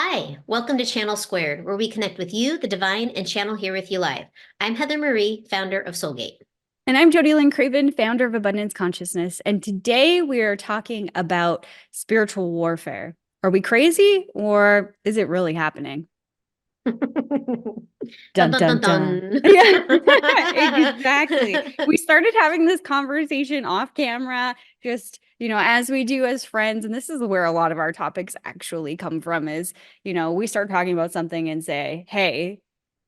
Hi, welcome to Channel Squared, where we connect with you, the divine, and channel here with you live. I'm Heather Marie, founder of Soulgate. And I'm Jody Lynn Craven, founder of Abundance Consciousness. And today we are talking about spiritual warfare. Are we crazy or is it really happening? Dun, Dun, dun, dun, dun, dun. dun. Yeah, exactly. We started having this conversation off camera, just, as we do as friends. And this is where a lot of our topics actually come from is, we start talking about something and say, hey,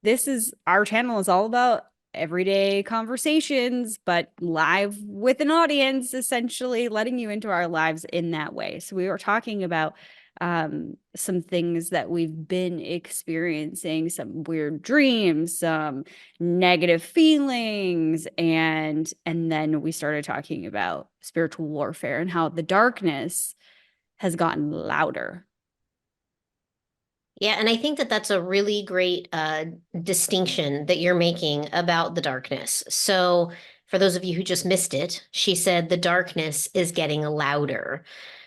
this is our channel is all about everyday conversations, but live with an audience, essentially letting you into our lives in that way. So we were talking about some things that we've been experiencing, some weird dreams, some negative feelings, and then we started talking about spiritual warfare and how the darkness has gotten louder. Yeah, and I think that that's a really great distinction that you're making about the darkness. So, for those of you who just missed it, she said the darkness is getting louder.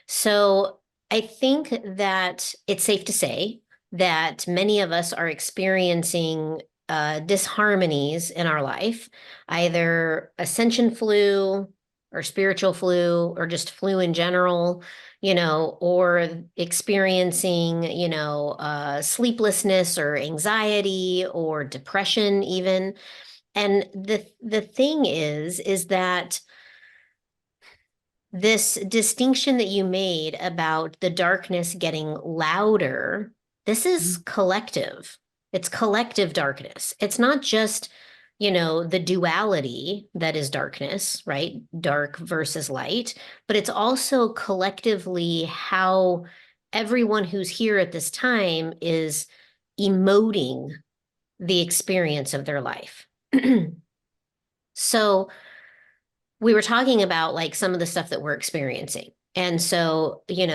So, I think that it's safe to say that many of us are experiencing disharmonies in our life, either ascension flu or spiritual flu or just flu in general, or experiencing, sleeplessness or anxiety or depression even. And the thing is that this distinction that you made about the darkness getting louder, this is collective. It's collective darkness. It's not just, the duality that is darkness, right? Dark versus light, but it's also collectively how everyone who's here at this time is emoting the experience of their life. So, we were talking about like some of the stuff that we're experiencing. And so, Quinn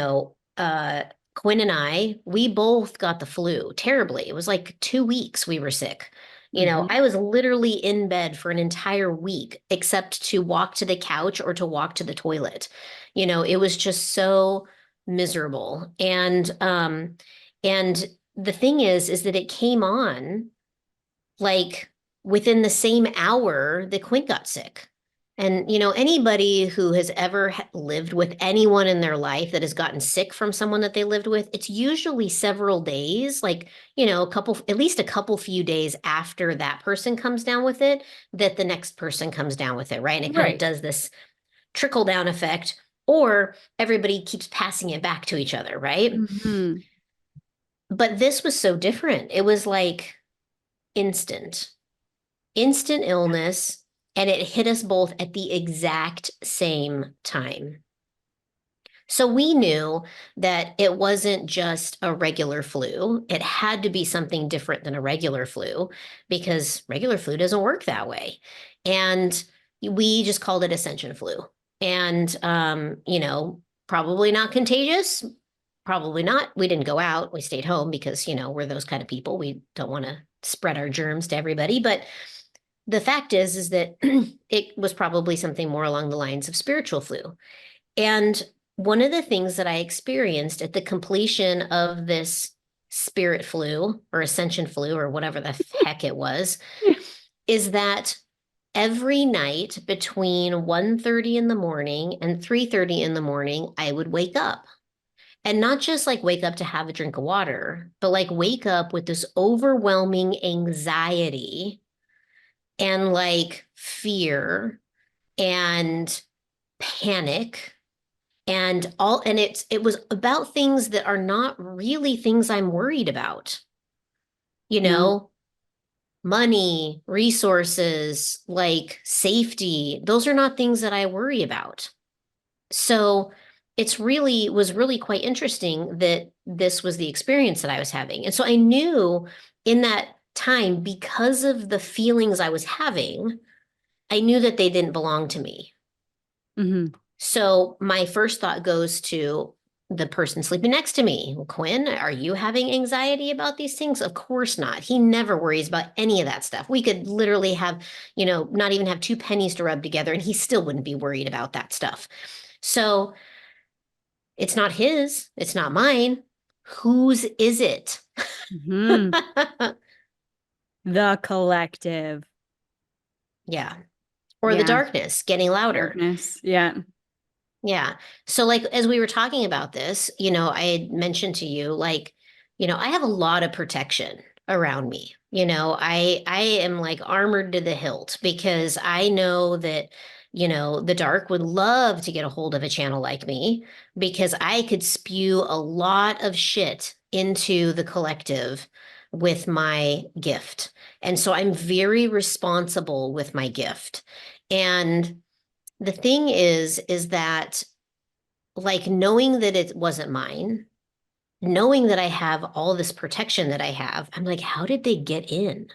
and we both got the flu terribly. It was like 2 weeks we were sick. Mm-hmm. I was literally in bed for an entire week, except to walk to the couch or to walk to the toilet. It was just so miserable. And the thing is that it came on like within the same hour that Quinn got sick. And, anybody who has ever lived with anyone in their life that has gotten sick from someone that they lived with, it's usually several days, like, at least a couple few days after that person comes down with it, that the next person comes down with it, right? And it kind of Right. does this trickle down effect, or everybody keeps passing it back to each other, right? Mm-hmm. But this was so different. It was like instant instant illness, and it hit us both at the exact same time. So we knew that it wasn't just a regular flu. It had to be something different than a regular flu because regular flu doesn't work that way. And we just called it ascension flu. And, probably not contagious. Probably not. We didn't go out. We stayed home because, we're those kind of people. We don't want to spread our germs to everybody. But the fact is that it was probably something more along the lines of spiritual flu. And one of the things that I experienced at the completion of this spirit flu or ascension flu or whatever the heck it was is that every night between 1:30 in the morning and 3:30 in the morning, I would wake up. And not just like wake up to have a drink of water, but like wake up with this overwhelming anxiety and like fear and panic and it was about things that are not really things I'm worried about, you No. know, money, resources, like safety. Those are not things that I worry about. So it's really was really quite interesting that this was the experience that I was having. And so I knew in that time, because of the feelings I was having, I knew that they didn't belong to me. Mm-hmm. So my first thought goes to the person sleeping next to me. Quinn, are you having anxiety about these things? Of course not. He never worries about any of that stuff. We could literally have, not even have two pennies to rub together and he still wouldn't be worried about that stuff. So it's not his, it's not mine. Whose is it? Mhm. The collective. Yeah. Or the Yeah. darkness getting louder. Darkness. Yeah. Yeah. So like as we were talking about this, I had mentioned to you like, I have a lot of protection around me. I am like armored to the hilt because I know that, the dark would love to get a hold of a channel like me because I could spew a lot of shit into the collective with my gift. And so I'm very responsible with my gift. And the thing is that like knowing that it wasn't mine, knowing that I have all this protection that I have, I'm like, how did they get in?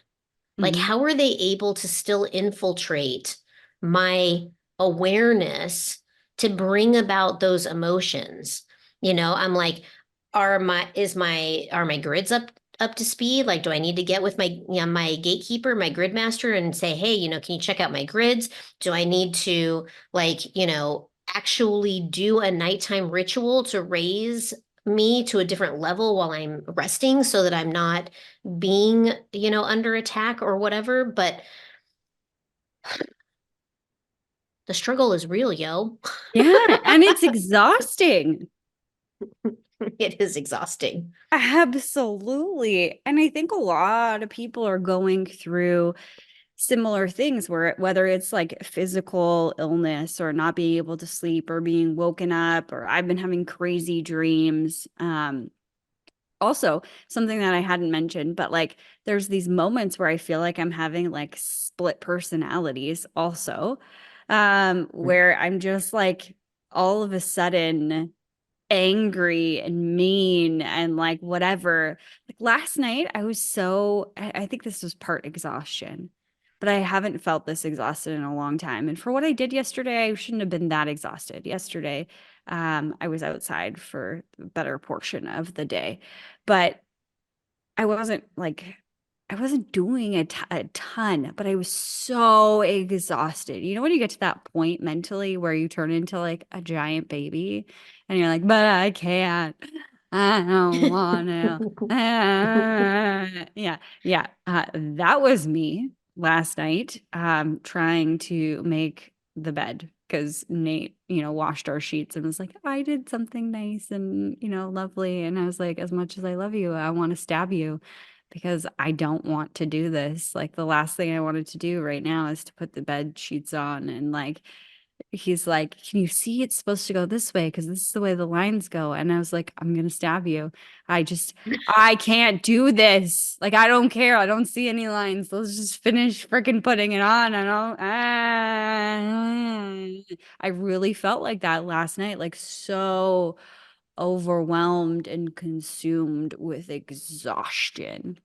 Like, Hmm. how are they able to still infiltrate my awareness to bring about those emotions? I'm like, are my grids up to speed? Like, do I need to get with my gatekeeper, my grid master, and say, hey, can you check out my grids? Do I need to like, actually do a nighttime ritual to raise me to a different level while I'm resting so that I'm not being, under attack or whatever, but the struggle is real, yo. Yeah. And it's exhausting. It is exhausting. Absolutely. And I think a lot of people are going through similar things where whether it's like physical illness or not being able to sleep or being woken up, or I've been having crazy dreams. Also, something that I hadn't mentioned, but like there's these moments where I feel like I'm having like split personalities also, where I'm just like all of a sudden angry and mean and like whatever. Like last night, I was I think this was part exhaustion, but I haven't felt this exhausted in a long time. And for what I did yesterday, I shouldn't have been that exhausted. Yesterday, I was outside for a better portion of the day, but I wasn't like I wasn't doing a ton, but I was so exhausted. You know, when you get to that point mentally where you turn into like a giant baby and you're like, but I can't. I don't want to. Yeah, yeah. That was me last night, trying to make the bed because Nate, washed our sheets and was like, I did something nice and, lovely. And I was like, as much as I love you, I want to stab you because I don't want to do this. Like the last thing I wanted to do right now is to put the bed sheets on and like he's like, can you see it's supposed to go this way? Because this is the way the lines go. And I was like, I'm gonna stab you. I can't do this. Like, I don't care. I don't see any lines. Let's just finish freaking putting it on. I really felt like that last night, like so overwhelmed and consumed with exhaustion,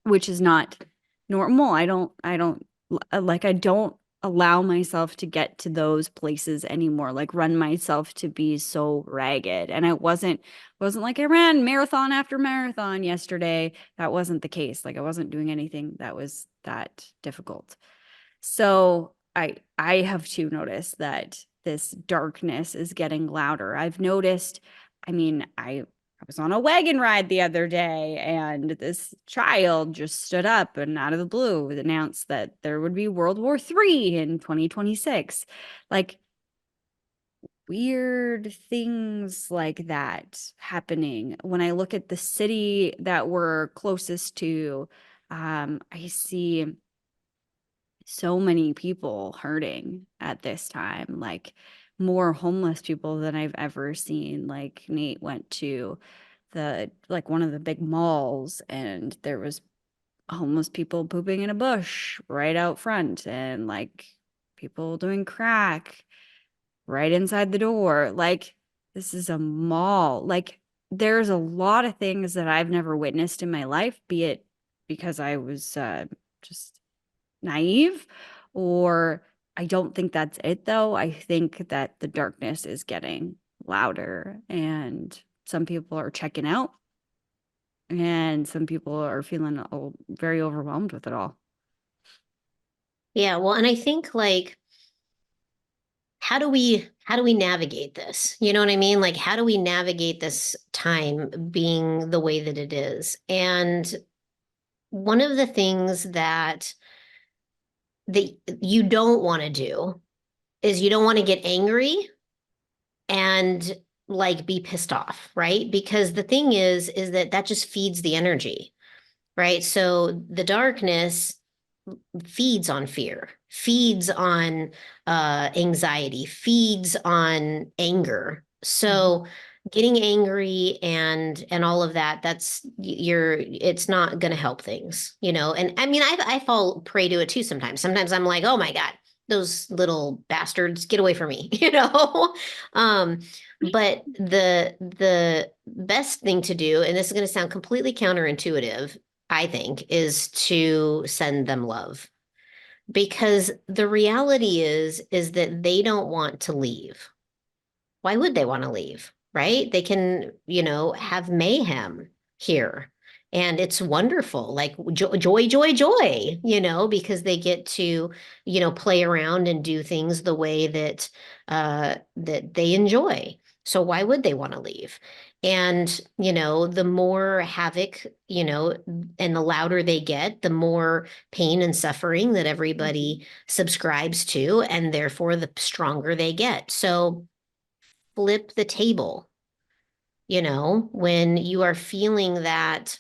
which is not normal. I don't allow myself to get to those places anymore, like run myself to be so ragged. And it wasn't like I ran marathon after marathon yesterday. That wasn't the case. Like I wasn't doing anything that was that difficult. So I have too noticed that this darkness is getting louder. I've noticed, I was on a wagon ride the other day and this child just stood up and out of the blue announced that there would be World War III in 2026. Like weird things like that happening. When I look at the city that we're closest to, I see so many people hurting at this time, like more homeless people than I've ever seen. Like Nate went to the like one of the big malls and there was homeless people pooping in a bush right out front and like people doing crack right inside the door. Like this is a mall. Like there's a lot of things that I've never witnessed in my life, be it because I was just naive or I don't think that's it though. I think that the darkness is getting louder and some people are checking out and some people are feeling very overwhelmed with it all. Yeah, well, and I think like how do we navigate this? You know what I mean? Like, how do we navigate this time being the way that it is? And one of the things that you don't want to do is you don't want to get angry and like be pissed off, right? Because the thing is that that just feeds the energy, right? So the darkness feeds on fear, feeds on anxiety, feeds on anger. Mhm. So getting angry and all of that, that's it's not going to help things, you know. And I mean, I fall prey to it too sometimes. Sometimes I'm like, oh my God, those little bastards, get away from me, you know. um, but the best thing to do, and this is going to sound completely counterintuitive, I think, is to send them love. Because the reality is that they don't want to leave. Why would they want to leave? Right? They can, have mayhem here. And it's wonderful, like joy, joy, joy, because they get to, play around and do things the way that they enjoy. So why would they want to leave? And, the more havoc, and the louder they get, the more pain and suffering that Mhm. everybody subscribes to, and therefore the stronger they get. So flip the table, when you are feeling that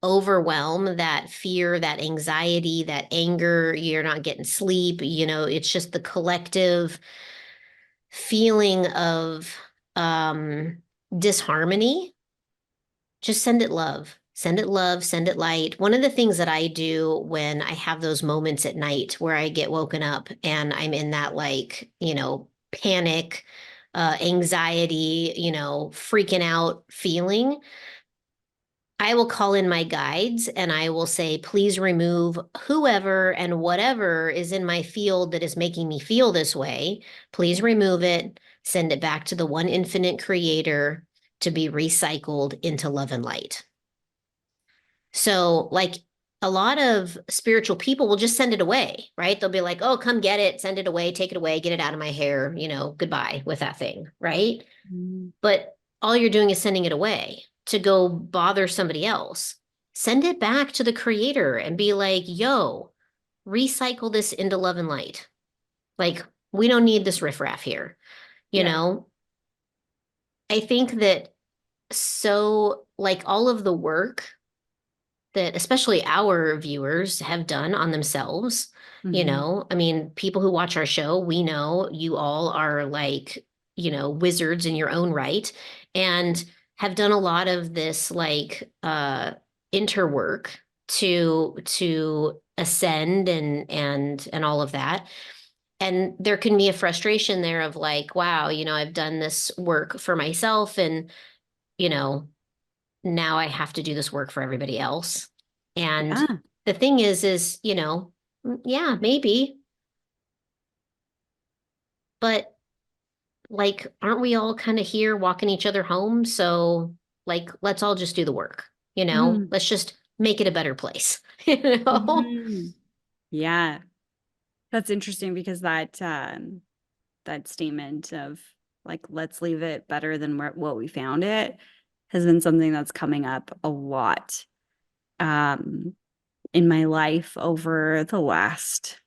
overwhelm, that fear, that anxiety, that anger, you're not getting sleep, it's just the collective feeling of disharmony. Just send it love. Send it love, send it light. One of the things that I do when I have those moments at night where I get woken up and I'm in that, like, panic, anxiety, freaking out feeling, I will call in my guides and I will say, please remove whoever and whatever is in my field that is making me feel this way. Please remove it, send it back to the one infinite creator to be recycled into love and light. So, like, a lot of spiritual people will just send it away, right? They'll be like, oh, come get it, send it away, take it away, get it out of my hair, goodbye with that thing, right? Mhm. But all you're doing is sending it away to go bother somebody else. Send it back to the creator and be like, yo, recycle this into love and light. Like, we don't need this riffraff here, you Yeah. know? I think that so, like, all of the work that especially our viewers have done on themselves. Mhm. I mean, people who watch our show, we know you all are like, wizards in your own right and have done a lot of this like interwork to ascend and all of that. And there can be a frustration there of like, wow, I've done this work for myself and, you know, now I have to do this work for everybody else. And Yeah. the thing is, yeah, maybe, but like, aren't we all kind of here walking each other home? So, like, let's all just do the work, Mhm. Let's just make it a better place, you know? Mhm. Yeah. That's interesting because that statement of like let's leave it better than what we found it has been something that's coming up a lot um in my life over the last,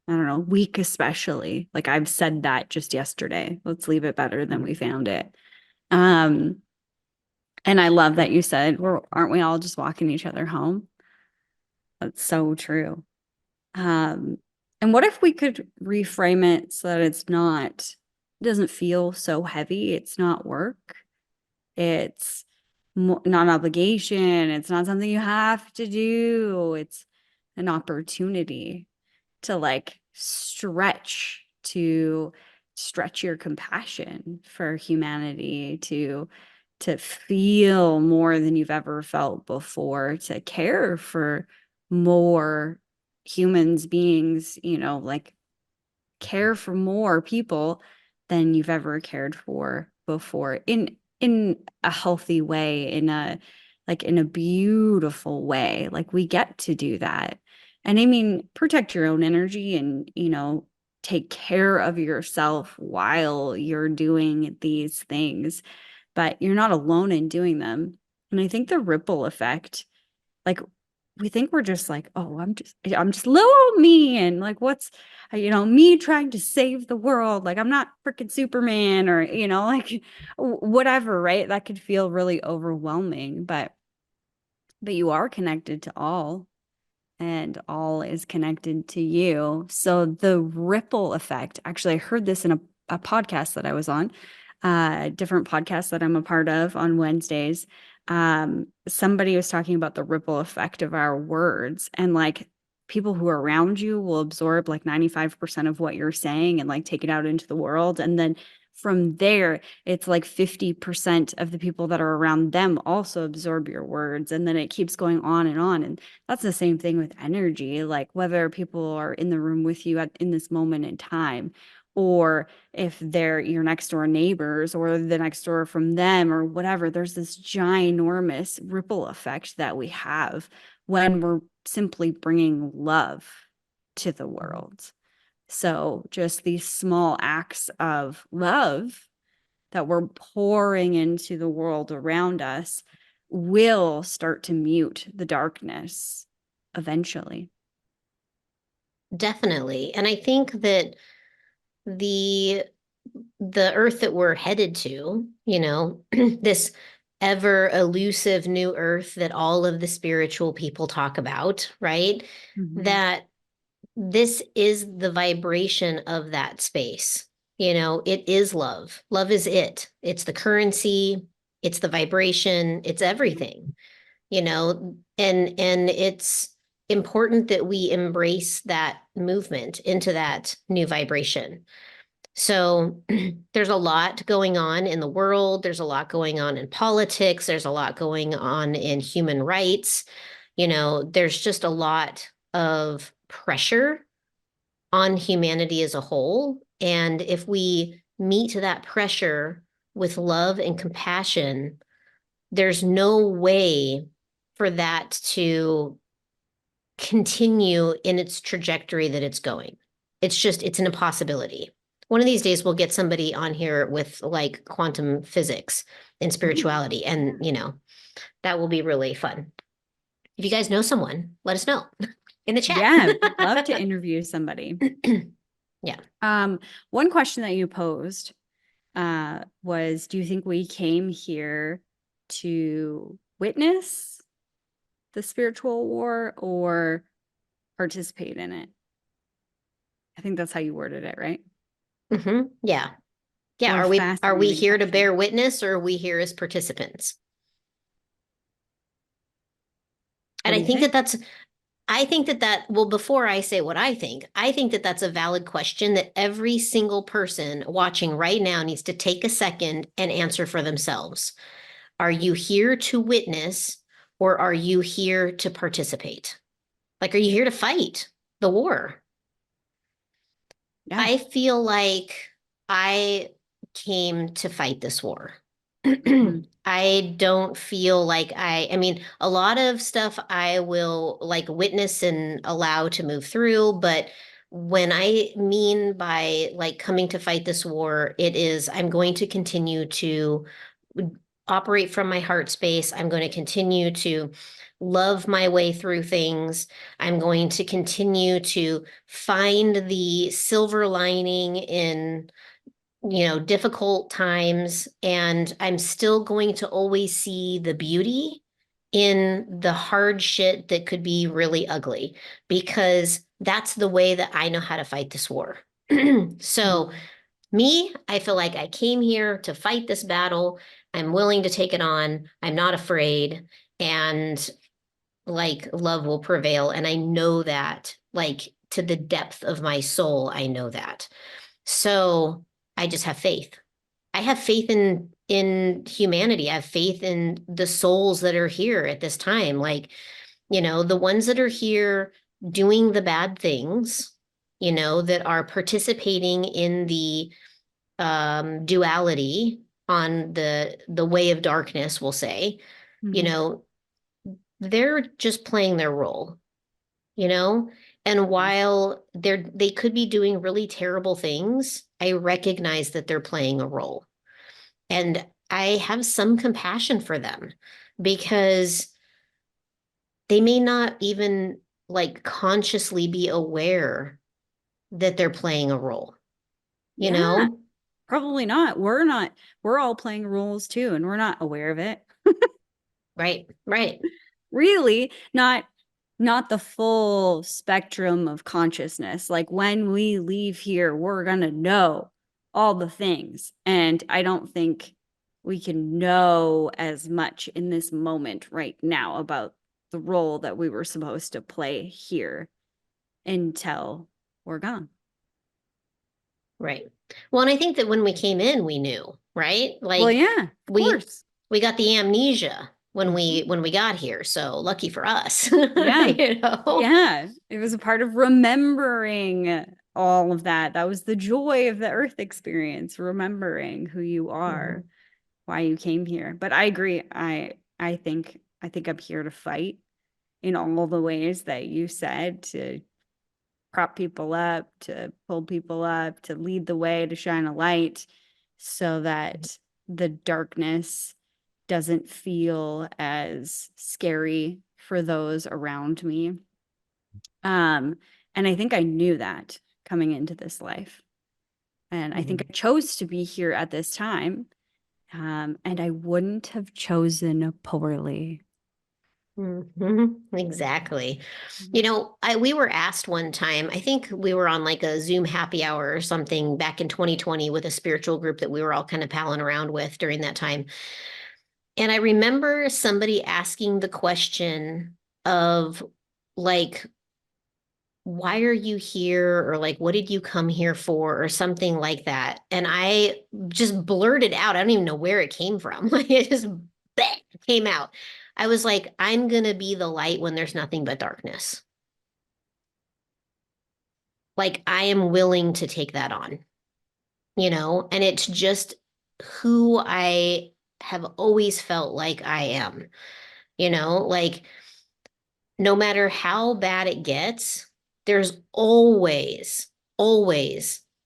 I don't know, week especially. Like I've said that just yesterday. Let's leave it better than we found it. Um and I love that you said, we're aren't we all just walking each other home? That's so true. Um, and what if we could reframe it so that it doesn't feel so heavy. It's not work. It's not an obligation. It's not something you have to do. It's an opportunity to like to stretch your compassion for humanity, to feel more than you've ever felt before, to care for more humans, beings, like care for more people than you've ever cared for before in a healthy way, in a beautiful way. Like we get to do that. And I mean, protect your own energy and, take care of yourself while you're doing these things, but you're not alone in doing them. And I think the ripple effect, like we think we're just like, oh, I'm just little me, and like what's me trying to save the world, like I'm not freaking Superman, or like whatever, right? That could feel really overwhelming, but you are connected to all, and all is connected to you. So the ripple effect, actually, I heard this in a podcast that I was on, different podcasts that I'm a part of on Wednesdays. Somebody was talking about the ripple effect of our words, and like people who are around you will absorb like 95% of what you're saying and like take it out into the world. And then from there, it's like 50% of the people that are around them also absorb your words. And then it keeps going on and on. And that's the same thing with energy, like whether people are in the room with you in this moment in time, or if they're your next door neighbors or the next door from them or whatever, there's this ginormous ripple effect that we have when we're simply bringing love to the world. So just these small acts of love that we're pouring into the world around us will start to mute the darkness eventually. Definitely. And I think that the the earth that we're headed to, this ever elusive new earth that all of the spiritual people talk about, right? Mhm. That this is the vibration of that space. It is love. Love is it. It's the currency, it's the vibration, it's everything, and it's important that we embrace that movement into that new vibration. So there's a lot going on in the world. There's a lot going on in politics. There's a lot going on in human rights. There's just a lot of pressure on humanity as a whole. And if we meet that pressure with love and compassion, there's no way for that to continue in its trajectory that it's going. It's an impossibility. One of these days, we'll get somebody on here with like quantum physics and Ooh, spirituality, and that will be really fun. If you guys know someone, let us know in the chat. yeah, love to interview somebody. Yeah. One question that you posed was, do you think we came here to witness the spiritual war or participate in it? I think that's how you worded it, right? Yeah. Yeah. What a Are we fascinating here to question. bear witness, or are we here as participants? What And do you think? I think well, before I say what I think that that's a valid question that every single person watching right now needs to take a second and answer for themselves. Are you here to witness, or are you here to participate? Like, are you here to fight the war? Yeah. I feel like I came to fight this war. Mhm. I don't feel like I mean, a lot of stuff I will like witness and allow to move through, but when I mean by like coming to fight this war, it is I'm going to continue to operate from my heart space. I'm going to continue to love my way through things. I'm going to continue to find the silver lining in difficult times. And I'm still going to always see the beauty in the hard shit that could be really ugly, because that's the way that I know how to fight this war. So, Mhm. me, I feel like I came here to fight this battle. I'm willing to take it on. I'm not afraid. And like love will prevail. And I know that, like, to the depth of my soul, I know that. So I just have faith. I have faith in humanity. I have faith in the souls that are here at this time. Like, the ones that are here doing the bad things, that are participating in the duality on the way of darkness, we'll say, you Mhm. know, they're just playing their role, you know? And while they could be doing really terrible things, I recognize that they're playing a role. And I have some compassion for them because they may not even like consciously be aware that they're playing a role, you Yeah, know? probably not. We're not, we're all playing roles too, and we're not aware of it. Right, right. Really, not the full spectrum of consciousness. Like when we leave here, we're gonna know all the things. And I don't think we can know as much in this moment right now about the role that we were supposed to play here until we're gone. Right. Well, and I think that when we came in, we knew, right? Well, Like yeah, of we course. we got the amnesia Mhm. when we got here. So lucky for us, Yeah. you know? Yeah. It was a part of remembering all of that. That was the joy of the Earth experience, remembering who you are, Mhm. why you came here. But I agree. I think I'm here to fight in all the ways that you said, to prop people up, to pull people up, to lead the way, to shine a light so that the darkness doesn't feel as scary for those around me. Um, and I think I knew that coming into this life. And I think Mhm. I chose to be here at this time. And I wouldn't have chosen poorly. Mhm. Exactly. You know, we were asked one time, I think we were on like a Zoom happy hour or something back in 2020 with a spiritual group that we were all kind of palling around with during that time. And I remember somebody asking the question of like, why are you here? Or like, what did you come here for? Or something like that. And I just blurted out. I don't even know where it came from. Like it just bleh, came out. I was like, I'm gonna be the light when there's nothing but darkness. Like I am willing to take that on, you know? And it's just who I have always felt like I am, you know? Like no matter how bad it gets, there's always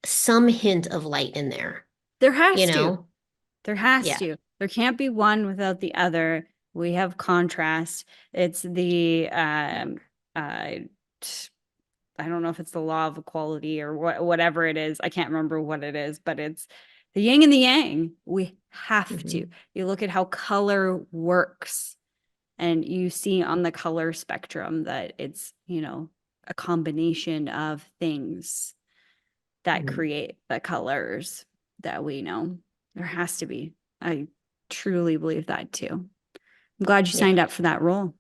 some hint of light in there, There you has to. know? There has Yeah. to. There can't be one without the other. We have contrast. It's the uh I don't know if it's the law of equality or whatever it is. I can't remember what it is, but it's the yin and the yang. We have to. Mhm. You look at how color works, and you see on the color spectrum that it's, a combination of things that Mhm. create the colors that we know. There has to be. I truly believe that too. I'm glad you Yeah. signed up for that role.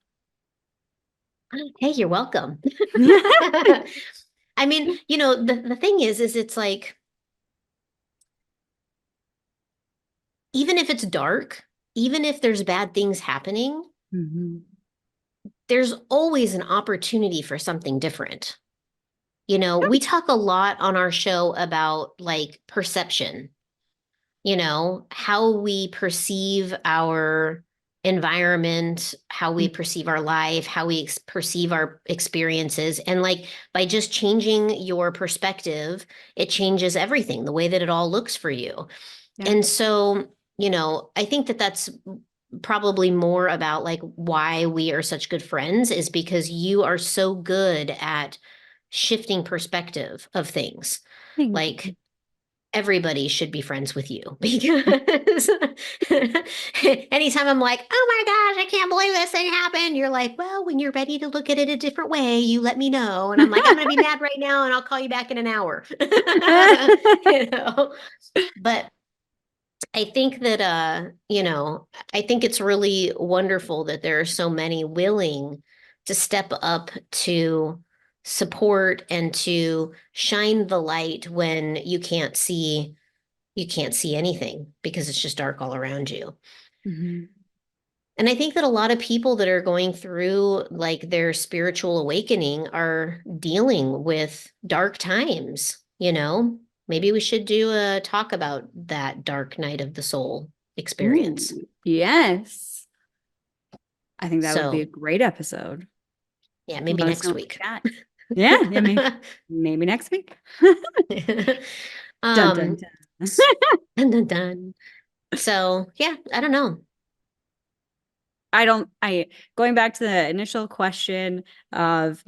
Hey, you're welcome. I mean, you know, the thing is it's like, even if it's dark, even if there's bad things happening, Mhm. there's always an opportunity for something different. You know, we talk a lot on our show about like perception, you know, how we perceive our environment, how we perceive our life, how we perceive our experiences. And like by just changing your perspective, it changes everything, the way that it all looks for you. Yeah. And so, you know, I think that that's probably more about like why we are such good friends is because you are so good at shifting perspective of things. Thank Like you. everybody should be friends with you because anytime I'm like, oh my gosh, I can't believe this thing happened, you're like, well, when you're ready to look at it a different way, you let me know. And I'm like, I'm going to be mad right now and I'll call you back in an hour. You know, but I think that, you know, I think it's really wonderful that there are so many willing to step up to support and to shine the light when you can't see anything because it's just dark all around you. Mhm. And I think that a lot of people that are going through like their spiritual awakening are dealing with dark times, you know? Maybe we should do a talk about that dark night of the soul experience. Ooh, yes. I think that would be a So, great episode. yeah, maybe Let us next know in the week. chat. Yeah, yeah, maybe next week. Dun dun Um, dun. dun, dun, dun. So yeah, I don't know. I going back to the initial question of,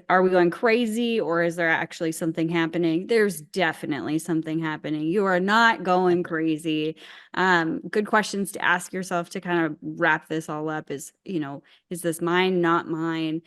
are we going crazy or is there actually something happening? There's definitely something happening. You are not going crazy. Good questions to ask yourself to kind of wrap this all up is this mine, not mine?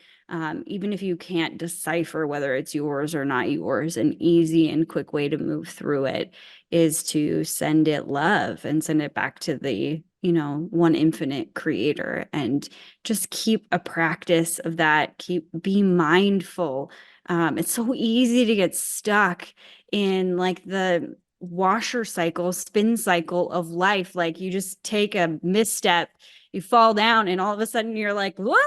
Even if you can't decipher whether it's yours or not yours, an easy and quick way to move through it is to send it love and send it back to the one infinite creator, and just keep a practice of that. Be mindful. It's so easy to get stuck in like the washer cycle, spin cycle of life. Like you just take a misstep, you fall down, and all of a sudden you're like, what?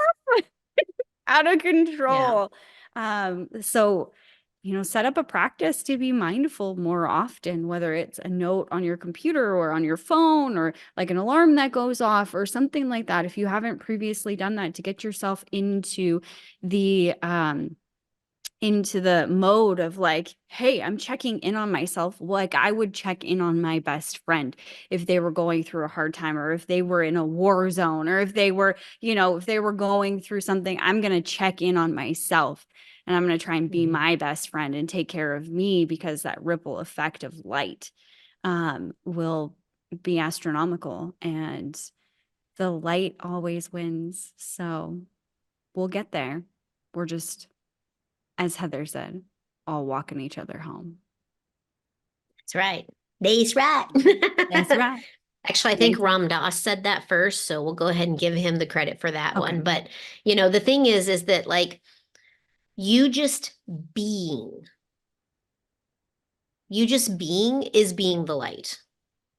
Out of Yeah. control. So set up a practice to be mindful more often, whether it's a note on your computer or on your phone or like an alarm that goes off or something like that. If you haven't previously done that, to get yourself the mode of like, hey, I'm checking in on myself. Like I would check in on my best friend if they were going through a hard time, or if they were in a war zone, or if they were going through something. I'm going to check in on myself, and I'm going to try and be Mhm. my best friend and take care of me, because that ripple effect of light will be astronomical, and the light always wins. So we'll get there. We're just, as Heather said, all walking each other home. That's right. That's right. That's right. Actually, I think Amazing. Ram Dass said that first, so we'll go ahead and give him the credit for that Okay. one. But, the thing is that like you just being, you just being is being the light.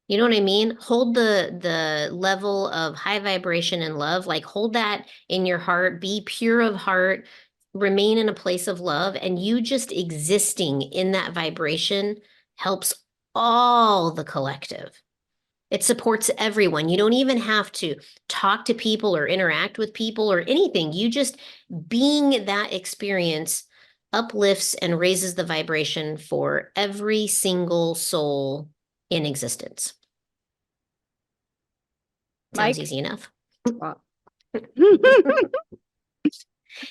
You know what I mean? Hold the level of high vibration and love, like hold that in your heart, be pure of heart, remain in a place of love, and you just existing in that vibration helps all the collective. It supports everyone. You don't even have to talk to people or interact with people or anything. You just being that experience uplifts and raises the vibration for every single soul in existence. Sounds Mike. easy enough. Wow.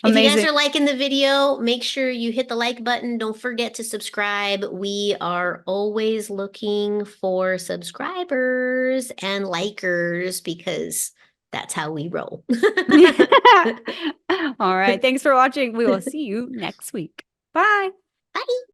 If you guys Amazing. are liking the video, make sure you hit the like button. Don't forget to subscribe. We are always looking for subscribers and likers because that's how we roll. All right. Thanks for watching. We will see you next week. Bye. Bye.